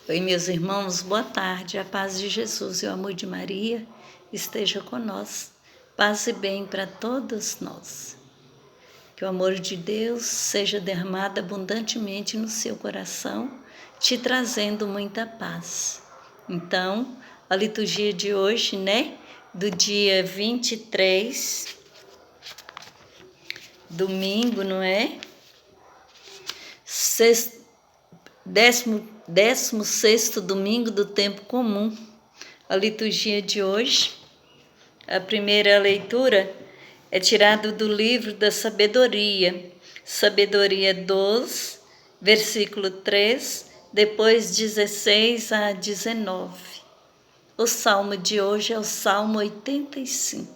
Oi, meus irmãos, boa tarde. A paz de Jesus e o amor de Maria esteja conosco. Paz e bem para todos nós. Que o amor de Deus seja derramado abundantemente no seu coração, te trazendo muita paz. Então, a liturgia de hoje, do dia 23, domingo, não é? 16º domingo do tempo comum. A liturgia de hoje, a primeira leitura é tirada do livro da Sabedoria, Sabedoria 12, versículo 3, depois 16 a 19. O salmo de hoje é o Salmo 85.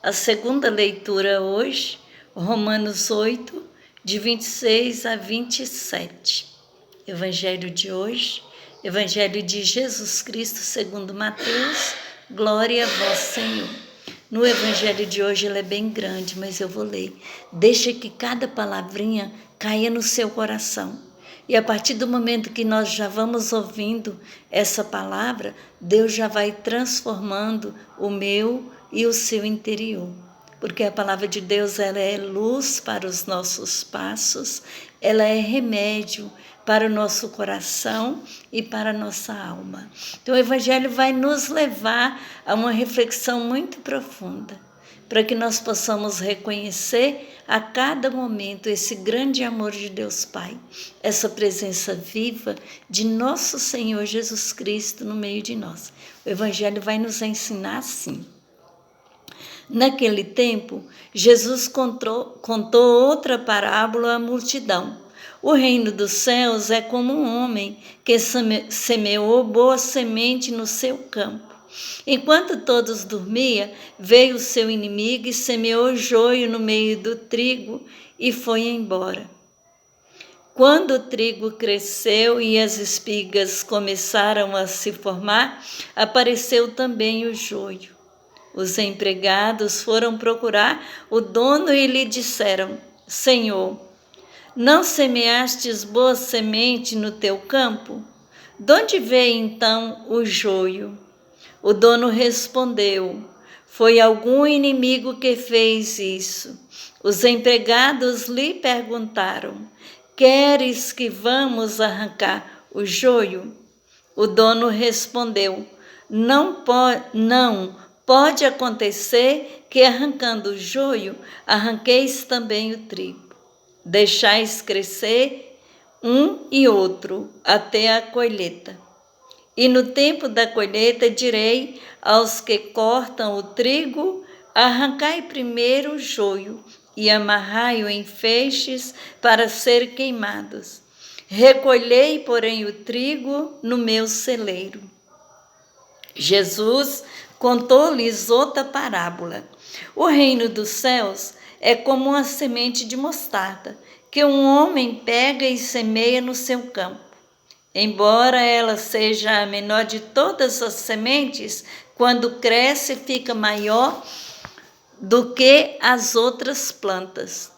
A segunda leitura hoje, Romanos 8, de 26 a 27. Evangelho de hoje, Evangelho de Jesus Cristo segundo Mateus, glória a vós, Senhor. No Evangelho de hoje ele é bem grande, mas eu vou ler. Deixa que cada palavrinha caia no seu coração. E a partir do momento que nós já vamos ouvindo essa palavra, Deus já vai transformando o meu e o seu interior. Porque a palavra de Deus, ela é luz para os nossos passos, ela é remédio para o nosso coração e para a nossa alma. Então o Evangelho vai nos levar a uma reflexão muito profunda, para que nós possamos reconhecer a cada momento esse grande amor de Deus Pai, essa presença viva de nosso Senhor Jesus Cristo no meio de nós. O Evangelho vai nos ensinar assim. Naquele tempo, Jesus contou outra parábola à multidão. O reino dos céus é como um homem que semeou boa semente no seu campo. Enquanto todos dormiam, veio o seu inimigo e semeou joio no meio do trigo e foi embora. Quando o trigo cresceu e as espigas começaram a se formar, apareceu também o joio. Os empregados foram procurar o dono e lhe disseram: Senhor, não semeastes boa semente no teu campo? De onde veio então o joio? O dono respondeu: Foi algum inimigo que fez isso. Os empregados lhe perguntaram: Queres que vamos arrancar o joio? O dono respondeu: Não pode acontecer que, arrancando o joio, arranqueis também o trigo. Deixais crescer um e outro até a colheita. E no tempo da colheita direi aos que cortam o trigo: arrancai primeiro o joio e amarrai-o em feixes para ser queimados. Recolhei, porém, o trigo no meu celeiro. Jesus contou-lhes outra parábola. O reino dos céus é como uma semente de mostarda, que um homem pega e semeia no seu campo. Embora ela seja a menor de todas as sementes, quando cresce fica maior do que as outras plantas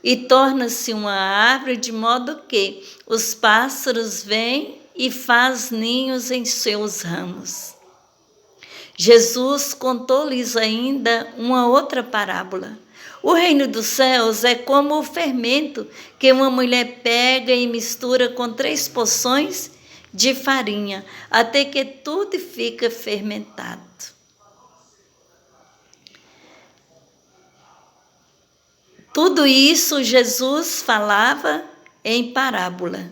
e torna-se uma árvore, de modo que os pássaros vêm e fazem ninhos em seus ramos. Jesus contou-lhes ainda uma outra parábola. O reino dos céus é como o fermento que uma mulher pega e mistura com 3 porções de farinha, até que tudo fica fermentado. Tudo isso Jesus falava em parábola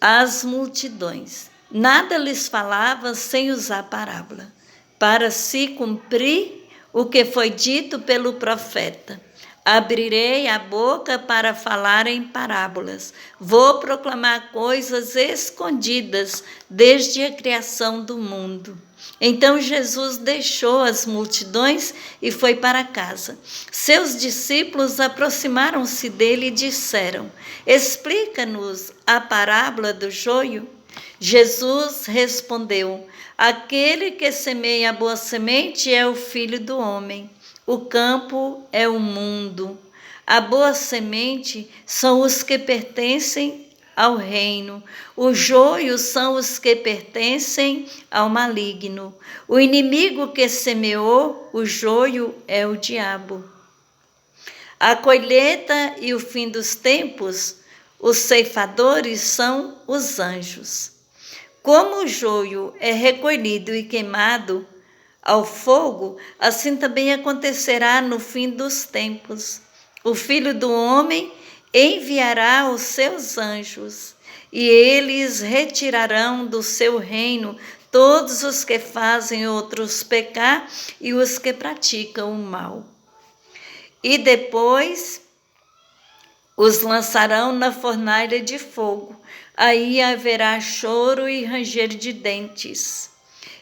às multidões. Nada lhes falava sem usar parábola, para se cumprir o que foi dito pelo profeta. Abrirei a boca para falar em parábolas. Vou proclamar coisas escondidas desde a criação do mundo. Então Jesus deixou as multidões e foi para casa. Seus discípulos aproximaram-se dele e disseram: Explica-nos a parábola do joio. Jesus respondeu: Aquele que semeia a boa semente é o Filho do Homem. O campo é o mundo. A boa semente são os que pertencem ao reino. O joio são os que pertencem ao maligno. O inimigo que semeou o joio é o diabo. A colheita e o fim dos tempos, os ceifadores são os anjos. Como o joio é recolhido e queimado ao fogo, assim também acontecerá no fim dos tempos. O Filho do Homem enviará os seus anjos, e eles retirarão do seu reino todos os que fazem outros pecar e os que praticam o mal. E depois os lançarão na fornalha de fogo. Aí haverá choro e ranger de dentes.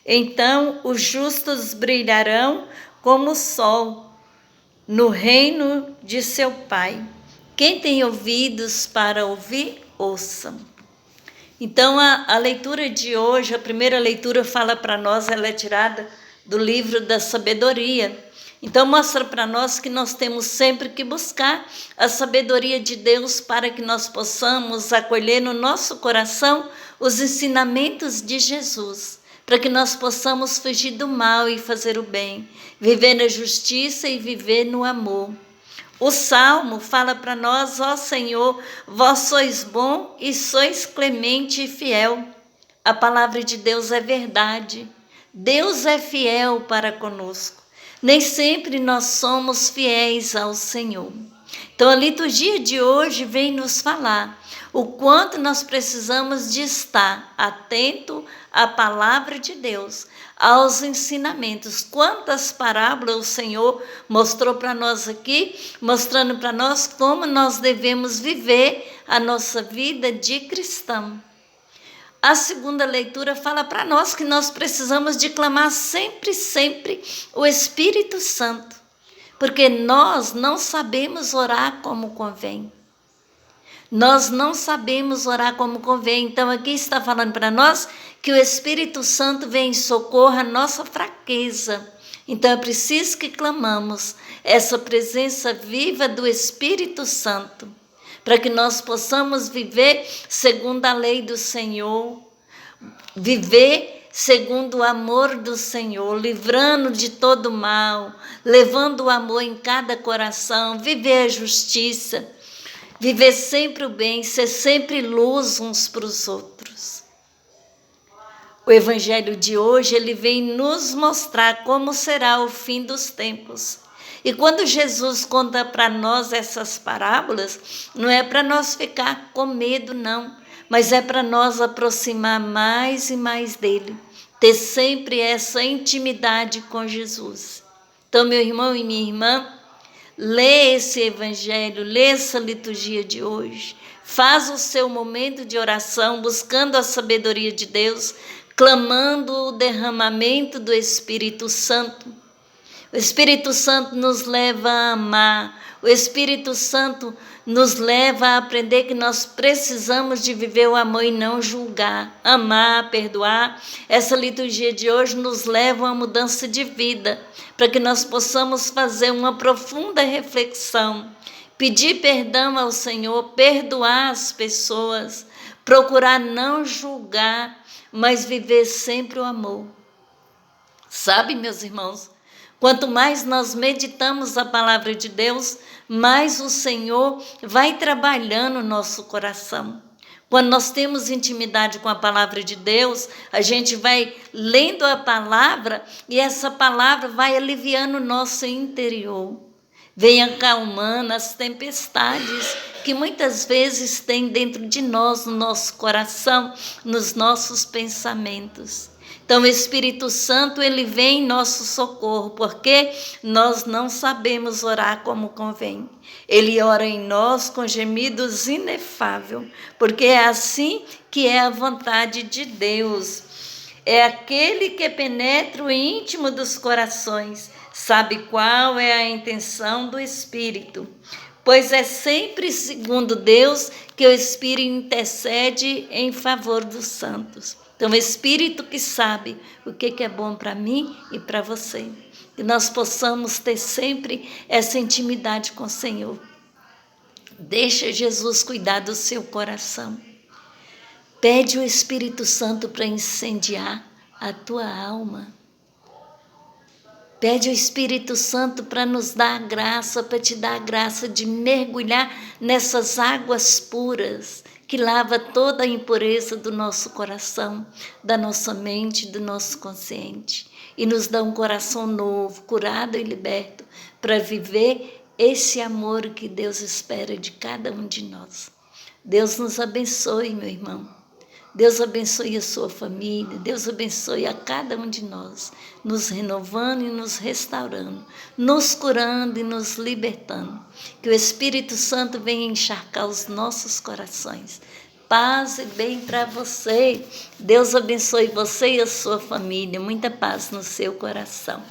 Então os justos brilharão como o sol no reino de seu Pai. Quem tem ouvidos para ouvir, ouçam. Então a leitura de hoje, a primeira leitura fala para nós, ela é tirada do livro da sabedoria. Então mostra para nós que nós temos sempre que buscar a sabedoria de Deus para que nós possamos acolher no nosso coração os ensinamentos de Jesus, para que nós possamos fugir do mal e fazer o bem, viver na justiça e viver no amor. O Salmo fala para nós: ó Senhor, vós sois bom e sois clemente e fiel. A palavra de Deus é verdade. Deus é fiel para conosco. Nem sempre nós somos fiéis ao Senhor. Então a liturgia de hoje vem nos falar o quanto nós precisamos de estar atento à palavra de Deus, aos ensinamentos. Quantas parábolas o Senhor mostrou para nós aqui, mostrando para nós como nós devemos viver a nossa vida de cristão. A segunda leitura fala para nós que nós precisamos de clamar sempre, sempre o Espírito Santo, porque nós não sabemos orar como convém. Nós não sabemos orar como convém. Então aqui está falando para nós que o Espírito Santo vem em socorro à nossa fraqueza. Então é preciso que clamamos essa presença viva do Espírito Santo, para que nós possamos viver segundo a lei do Senhor, viver segundo o amor do Senhor, livrando de todo mal, levando o amor em cada coração, viver a justiça, viver sempre o bem, ser sempre luz uns para os outros. O Evangelho de hoje, ele vem nos mostrar como será o fim dos tempos. E quando Jesus conta para nós essas parábolas, não é para nós ficar com medo, não, mas é para nós aproximar mais e mais dele, ter sempre essa intimidade com Jesus. Então, meu irmão e minha irmã, lê esse Evangelho, lê essa liturgia de hoje, faz o seu momento de oração, buscando a sabedoria de Deus, clamando o derramamento do Espírito Santo. O Espírito Santo nos leva a amar, o Espírito Santo nos leva a aprender que nós precisamos de viver o amor e não julgar, amar, perdoar. Essa liturgia de hoje nos leva a uma mudança de vida, para que nós possamos fazer uma profunda reflexão, pedir perdão ao Senhor, perdoar as pessoas, procurar não julgar, mas viver sempre o amor. Sabe, meus irmãos, quanto mais nós meditamos a palavra de Deus, mais o Senhor vai trabalhando o nosso coração. Quando nós temos intimidade com a palavra de Deus, a gente vai lendo a palavra e essa palavra vai aliviando o nosso interior. Vem acalmando as tempestades que muitas vezes tem dentro de nós, no nosso coração, nos nossos pensamentos. Então o Espírito Santo, ele vem em nosso socorro, porque nós não sabemos orar como convém. Ele ora em nós com gemidos inefáveis, porque é assim que é a vontade de Deus. É aquele que penetra o íntimo dos corações, sabe qual é a intenção do Espírito, pois é sempre segundo Deus que o Espírito intercede em favor dos santos. Então, o Espírito que sabe o que é bom para mim e para você. Que nós possamos ter sempre essa intimidade com o Senhor. Deixa Jesus cuidar do seu coração. Pede o Espírito Santo para incendiar a tua alma. Pede o Espírito Santo para nos dar a graça, para te dar a graça de mergulhar nessas águas puras que lava toda a impureza do nosso coração, da nossa mente, do nosso consciente e nos dá um coração novo, curado e liberto para viver esse amor que Deus espera de cada um de nós. Deus nos abençoe, meu irmão. Deus abençoe a sua família, Deus abençoe a cada um de nós, nos renovando e nos restaurando, nos curando e nos libertando. Que o Espírito Santo venha encharcar os nossos corações. Paz e bem para você. Deus abençoe você e a sua família. Muita paz no seu coração.